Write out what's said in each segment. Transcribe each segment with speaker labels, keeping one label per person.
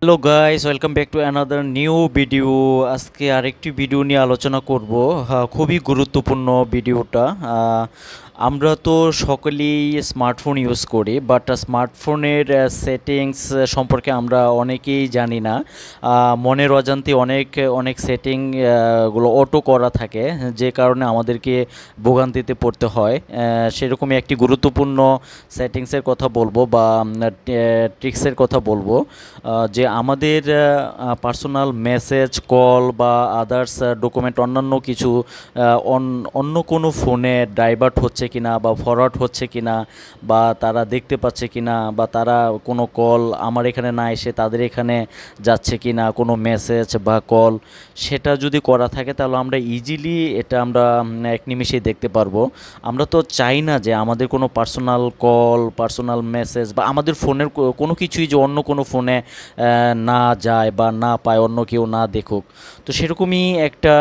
Speaker 1: Hello guys, welcome back to another new video. আজকে আরেকটি video নিয়ে আলোচনা করব। খুবই গুরুত্বপূর্ণ ভিডিওটা। আমরা তো সকলেই স্মার্টফোন ইউজ করি, বাট স্মার্টফোনের সেটিংস সম্পর্কে আমরা অনেকেই জানি না। মনের অজান্তে অনেক অনেক সেটিং গুলো অটো করা থাকে, যে কারণে আমাদেরকে ভোগান্তিতে পড়তে হয়। সেরকমই একটি গুরুত্বপূর্ণ সেটিংসের কথা বলবো বা ট্রিক্সের কথা বলবো, যে আমাদের পার্সোনাল মেসেজ, কল বা আদার্স ডকুমেন্ট, অন্যান্য কিছু অন্য কোনো ফোনে ডাইভার্ট হচ্ছে কিনা বা ফরওয়ার্ড হচ্ছে কিনা, বা তারা দেখতে পাচ্ছে কিনা, বা তারা কোনো কল আমার এখানে না এসে তাদের এখানে যাচ্ছে কিনা, কোনো মেসেজ বা কল, সেটা যদি করা থাকে তাহলে আমরা ইজিলি এটা আমরা এক নিমিষেই দেখতে পারবো। আমরা তো চাই না যে আমাদের কোনো পার্সোনাল কল, পার্সোনাল মেসেজ বা আমাদের ফোনের কোনো কিছুই যে অন্য কোনো ফোনে না যায় বা না পায়, অন্য কেউ না দেখুক। তো সেরকমই একটা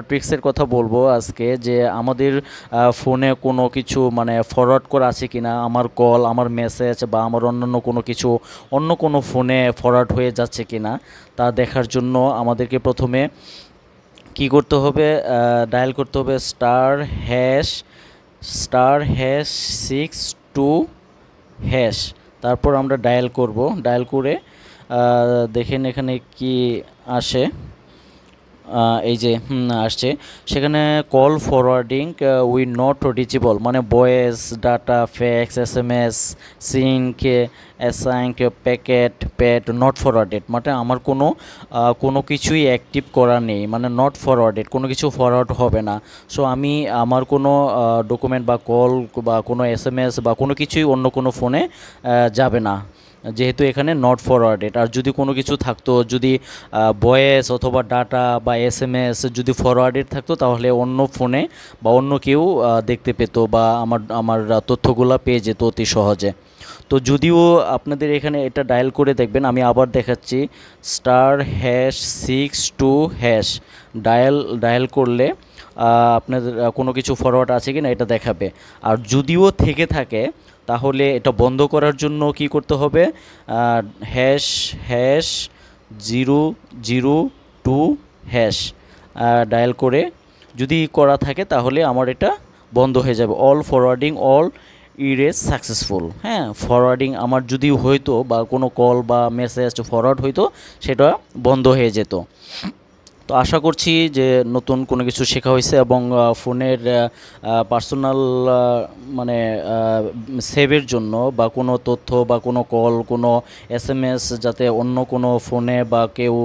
Speaker 1: ট্রিক্সের কথা বলবো আজকে, যে আমাদের ফোনে কোনো কিছু মানে ফরওয়ার্ড করা আছে কিনা, আমার কল, আমার মেসেজ বা আমার অন্যান্য কোনো কিছু অন্য কোনো ফোনে ফরওয়ার্ড হয়ে যাচ্ছে কিনা তা দেখার জন্য আমাদেরকে প্রথমে কি করতে হবে, ডায়াল করতে হবে স্টার হ্যাশ 62#। তারপর আমরা ডায়াল করব। ডায়াল করে দেখেন এখানে কি আসে। এই যে আসছে, সেখানে call forwarding we not reachable, মানে voice, data, fax, SMS, sync, async, packet, pad not forwarded, মানে আমার কোনো কিছুই অ্যাক্টিভ করা নেই, মানে নট ফরওয়ার্ডেড, কোনো কিছু ফরওয়ার্ড হবে না। সো আমি আমার কোনো ডকুমেন্ট বা কল বা কোনো SMS বা কোনো কিছুই অন্য কোনো ফোনে যাবে না, যেহেতু এখানে নট ফরওয়ার্ডেড। আর যদি কোনো কিছু থাকতো, যদি ভয়েস অথবা ডাটা বা SMS যদি ফরওয়ার্ডেড থাকতো, তাহলে অন্য ফোনে বা অন্য কেউ দেখতে পেত বা আমার তথ্যগুলো পেয়ে যেত অতি সহজে। তো যদিও আপনাদের এখানে এটা ডায়াল করে দেখবেন, আমি আবার দেখাচ্ছি, *#62# ডায়াল করলে আপনাদের কোনো কিছু ফরওয়ার্ড আছে কি না এটা দেখাবে। আর যদিও থেকে থাকে তাহলে এটা বন্ধ করার জন্য কি করতে হবে, ##002# ডায়াল করে যদি করা থাকে তাহলে আমার এটা বন্ধ হয়ে যাবে। All forwarding all erase successful. হ্যাঁ, ফরওয়ার্ডিং আমার যদি হইতো বা কোনো কল বা মেসেজ ফরওয়ার্ড হইতো, সেটা বন্ধ হয়ে যেত। তো আশা করছি যে নতুন কোনো কিছু শেখা হয়েছে এবং ফোনের পার্সোনাল মানে সেভের জন্য বা কোনো তথ্য বা কোনো কল, কোনো SMS যাতে অন্য কোনো ফোনে বা কেউ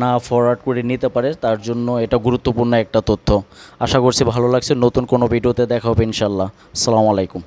Speaker 1: না ফরওয়ার্ড করে নিতে পারে, তার জন্য এটা গুরুত্বপূর্ণ একটা তথ্য। আশা করছি ভালো লাগছে। নতুন কোনো ভিডিওতে দেখা হবে ইনশাল্লাহ। আসসালামু আলাইকুম।